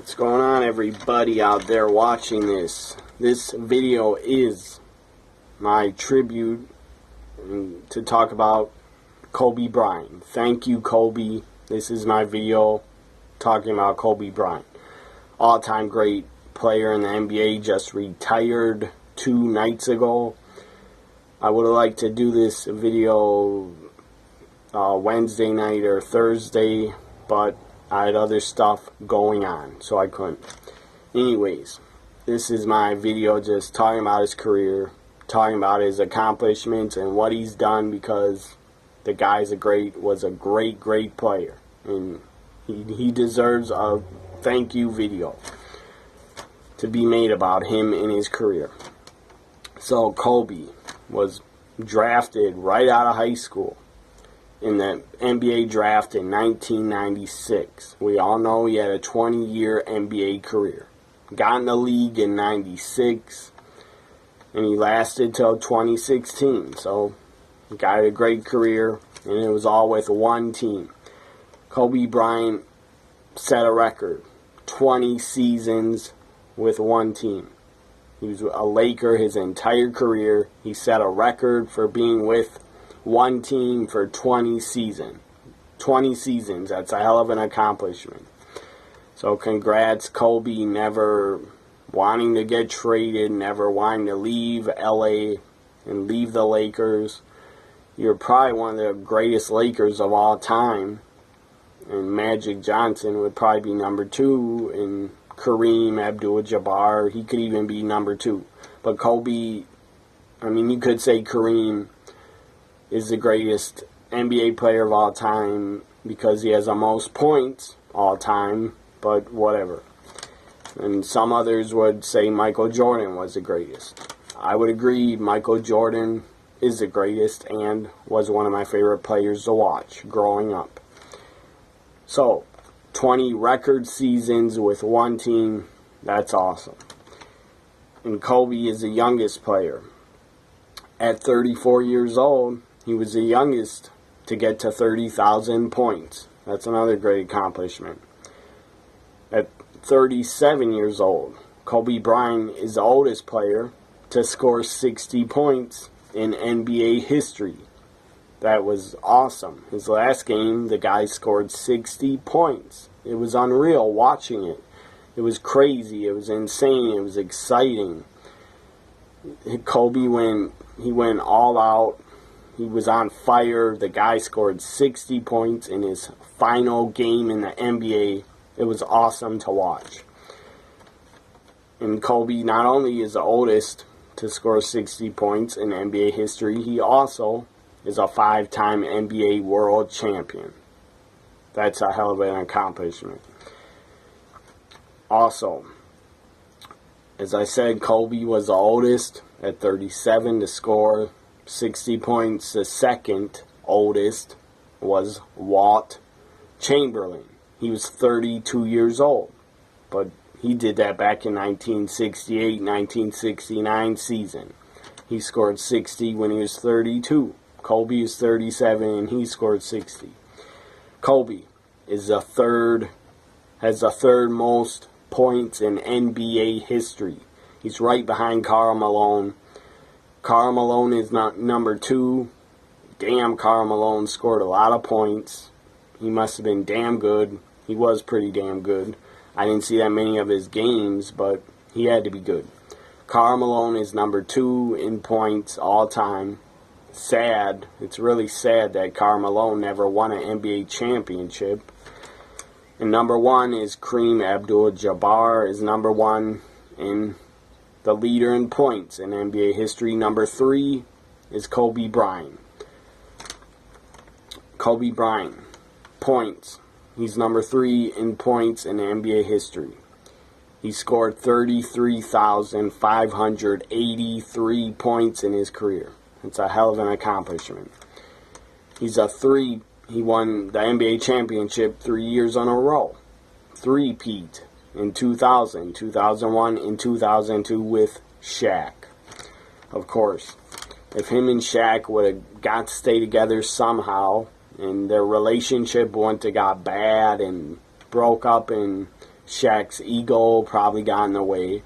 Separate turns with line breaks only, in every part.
What's going on, everybody out there watching this? This video is my tribute to talk about Kobe Bryant. Thank you, Kobe. This is my video talking about Kobe Bryant. All-time great player in the NBA, just retired 2 nights ago. I would have liked to do this video Wednesday night or Thursday, but I had other stuff going on, so I couldn't. Anyways, this is my video just talking about his career, talking about his accomplishments and what he's done, because the guy's was a great player, and he deserves a thank you video to be made about him and his career. So Kobe was drafted right out of high school in the NBA draft in 1996. We all know he had a 20-year NBA career. Got in the league in 96, and he lasted till 2016. So he got a great career, and it was all with one team. Kobe Bryant set a record, 20 seasons with one team. He was a Laker his entire career. He set a record for being with one team for 20 seasons. 20 seasons, that's a hell of an accomplishment. So congrats, Kobe, never wanting to get traded, never wanting to leave LA and leave the Lakers. You're probably one of the greatest Lakers of all time. And Magic Johnson would probably be number 2, and Kareem Abdul-Jabbar, he could even be number 2. But Kobe, I mean, you could say Kareem is the greatest NBA player of all time because he has the most points all time, but whatever. And some others would say Michael Jordan was the greatest. I would agree Michael Jordan is the greatest and was one of my favorite players to watch growing up. So, 20 record seasons with one team, that's awesome. And Kobe is the youngest player. At 34 years old, he was the youngest to get to 30,000 points. That's another great accomplishment. At 37 years old, Kobe Bryant is the oldest player to score 60 points in NBA history. That was awesome. His last game, the guy scored 60 points. It was unreal watching it. It was crazy. It was insane. It was exciting. Kobe, when he went all out, he was on fire. The guy scored 60 points in his final game in the NBA. It was awesome to watch. And Kobe not only is the oldest to score 60 points in NBA history, he also is a 5-time NBA world champion. That's a hell of an accomplishment. Also, as I said, Kobe was the oldest at 37 to score 60 points. The second oldest was Wilt Chamberlain. He was 32 years old, but he did that back in 1968-1969 season. He scored 60 when he was 32. Kobe is 37 and he scored 60. Kobe is has the third most points in NBA history. He's right behind Karl Malone. Karl Malone is not number 2. Damn, Karl Malone scored a lot of points. He must have been damn good. He was pretty damn good. I didn't see that many of his games, but he had to be good. Karl Malone is number 2 in points all time. Sad. It's really sad that Karl Malone never won an NBA championship. And number 1 is Kareem Abdul-Jabbar is number 1 in the leader in points in NBA history. Number 3 is Kobe Bryant. Kobe Bryant, points. He's number 3 in points in NBA history. He scored 33,583 points in his career. It's a hell of an accomplishment. He won the NBA championship 3 years in a row. 3-peat in 2000, 2001, and 2002 with Shaq. Of course, if him and Shaq would have got to stay together somehow, and their relationship wouldn't have got bad and broke up, and Shaq's ego probably got in the way.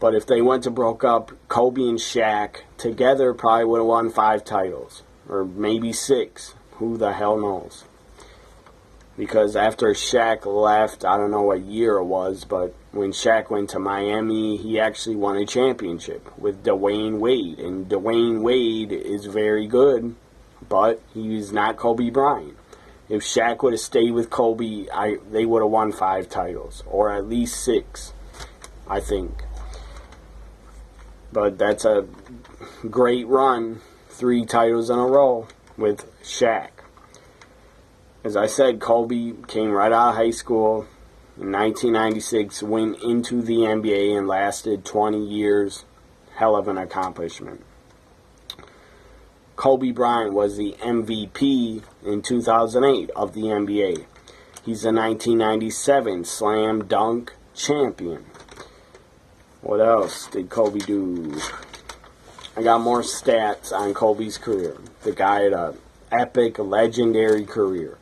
But if they went to broke up, Kobe and Shaq together probably would have won 5 titles. Or maybe 6. Who the hell knows? Because after Shaq left, I don't know what year it was, but when Shaq went to Miami, he actually won a championship with Dwayne Wade. And Dwayne Wade is very good, but he's not Kobe Bryant. If Shaq would have stayed with Kobe, they would have won 5 titles, or at least 6, I think. But that's a great run, 3 titles in a row with Shaq. As I said, Kobe came right out of high school in 1996, went into the NBA and lasted 20 years. Hell of an accomplishment. Kobe Bryant was the MVP in 2008 of the NBA. He's the 1997 Slam Dunk Champion. What else did Kobe do? I got more stats on Kobe's career. The guy had an epic, legendary career.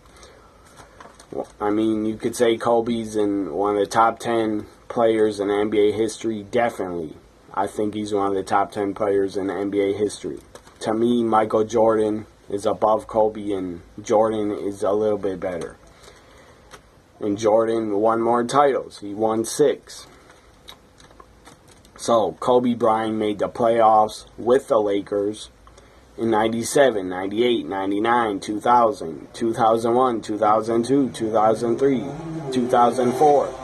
I mean, you could say Kobe's in one of the top 10 players in NBA history. Definitely. I think he's one of the top 10 players in NBA history. To me, Michael Jordan is above Kobe, and Jordan is a little bit better. And Jordan won more titles. He won 6. So, Kobe Bryant made the playoffs with the Lakers in 97, 98, 99, 2000, 2001, 2002, 2003, 2004,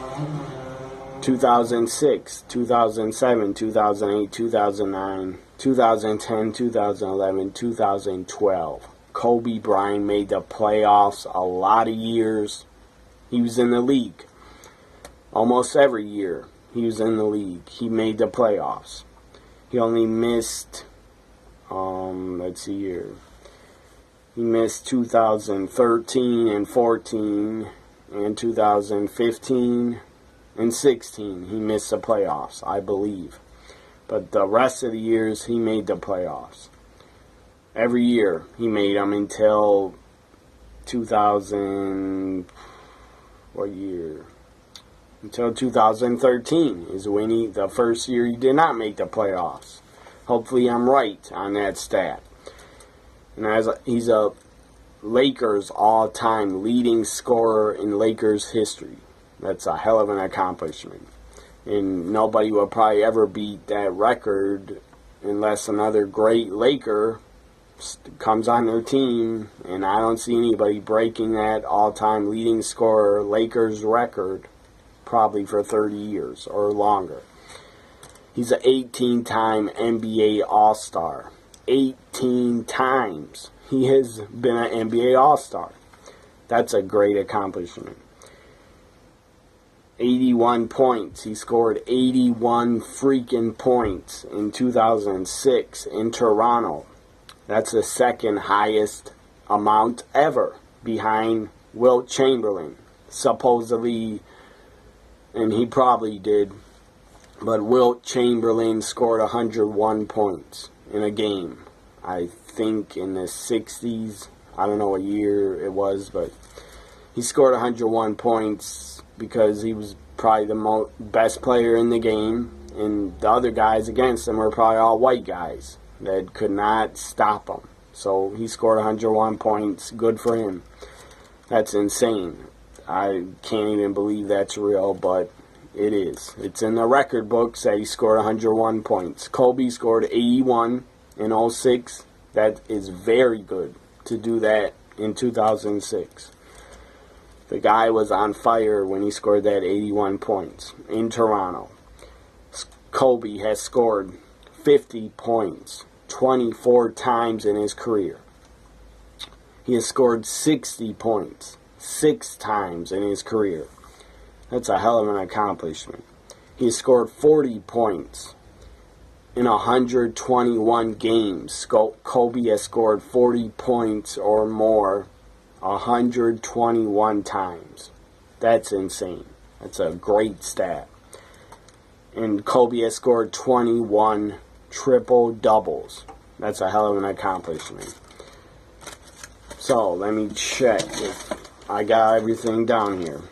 2006, 2007, 2008, 2009, 2010, 2011, 2012. Kobe Bryant made the playoffs a lot of years. He was in the league. Almost every year he was in the league. He made the playoffs. He only missed... let's see here. He missed 2013 and 14 and 2015 and 16. He missed the playoffs, I believe. But the rest of the years, he made the playoffs. Every year, he made them until 2000... What year? Until 2013 is when the first year he did not make the playoffs. Hopefully I'm right on that stat. And he's a Lakers all-time leading scorer in Lakers history. That's a hell of an accomplishment. And nobody will probably ever beat that record unless another great Laker comes on their team. And I don't see anybody breaking that all-time leading scorer Lakers record probably for 30 years or longer. He's an 18-time NBA All-Star. 18 times. He has been an NBA All-Star. That's a great accomplishment. 81 points. He scored 81 freaking points in 2006 in Toronto. That's the second highest amount ever, behind Wilt Chamberlain. Supposedly, and he probably did, but Wilt Chamberlain scored 101 points in a game. I think in the 60s. I don't know what year it was, but he scored 101 points because he was probably the best player in the game, and the other guys against him were probably all white guys that could not stop him. So he scored 101 points. Good for him. That's insane. I can't even believe that's real, but it is. It's in the record books that he scored 101 points. Kobe scored 81 in 06. That is very good to do that in 2006. The guy was on fire when he scored that 81 points in Toronto. Kobe has scored 50 points 24 times in his career. He has scored 60 points 6 times in his career. That's a hell of an accomplishment. He has scored 40 points in 121 games. Kobe has scored 40 points or more 121 times. That's insane. That's a great stat. And Kobe has scored 21 triple doubles. That's a hell of an accomplishment. So, let me check if I got everything down here.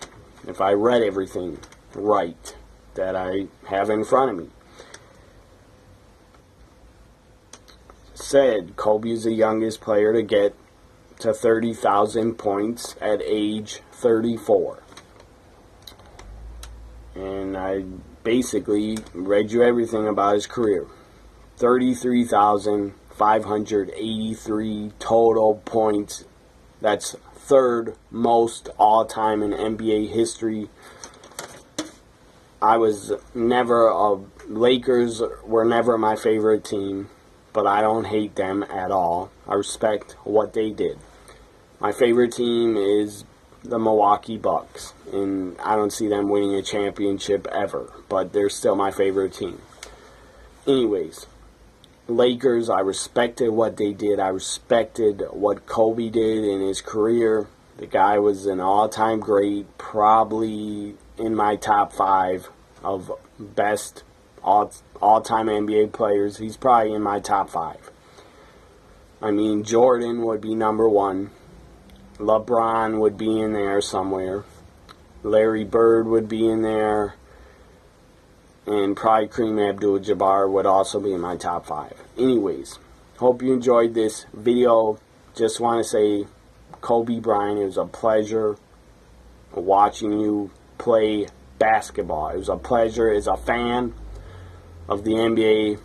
if I read everything right that I have in front of me. Said Kobe is the youngest player to get to 30,000 points at age 34. And I basically read you everything about his career. 33,583 total points. That's third most all-time in NBA history. Lakers were never my favorite team, but I don't hate them at all. I respect what they did. My favorite team is the Milwaukee Bucks, and I don't see them winning a championship ever, but they're still my favorite team. Anyways, Lakers, I respected what they did. I respected what Kobe did in his career. The guy was an all-time great, probably in my top 5 of best all-time NBA players. He's probably in my top 5. I mean, Jordan would be number 1. LeBron would be in there somewhere. Larry Bird would be in there. And probably Kareem Abdul-Jabbar would also be in my top 5. Anyways, hope you enjoyed this video. Just want to say, Kobe Bryant, it was a pleasure watching you play basketball. It was a pleasure as a fan of the NBA.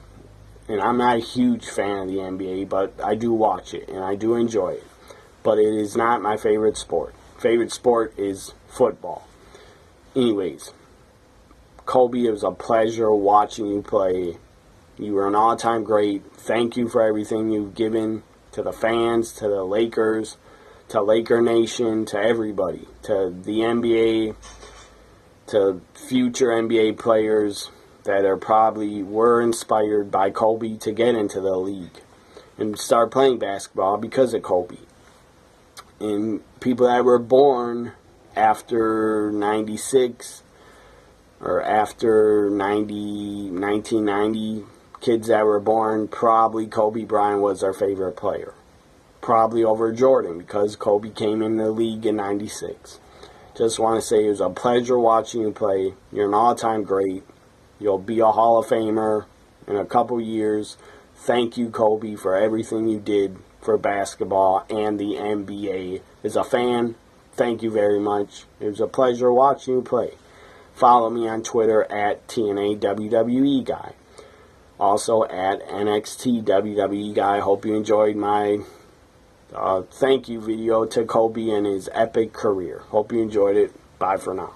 And I'm not a huge fan of the NBA, but I do watch it and I do enjoy it. But it is not my favorite sport. Favorite sport is football. Anyways, Kobe, it was a pleasure watching you play. You were an all-time great. Thank you for everything you've given to the fans, to the Lakers, to Laker Nation, to everybody, to the NBA, to future NBA players that were inspired by Kobe to get into the league and start playing basketball because of Kobe. And people that were born after 96 or after 1990, kids that were born, probably Kobe Bryant was their favorite player. Probably over Jordan because Kobe came in the league in 96. Just want to say it was a pleasure watching you play. You're an all-time great. You'll be a Hall of Famer in a couple years. Thank you, Kobe, for everything you did for basketball and the NBA. As a fan, thank you very much. It was a pleasure watching you play. Follow me on Twitter at TNA Guy. Also at NXT WWE Guy. Hope you enjoyed my thank you video to Kobe and his epic career. Hope you enjoyed it. Bye for now.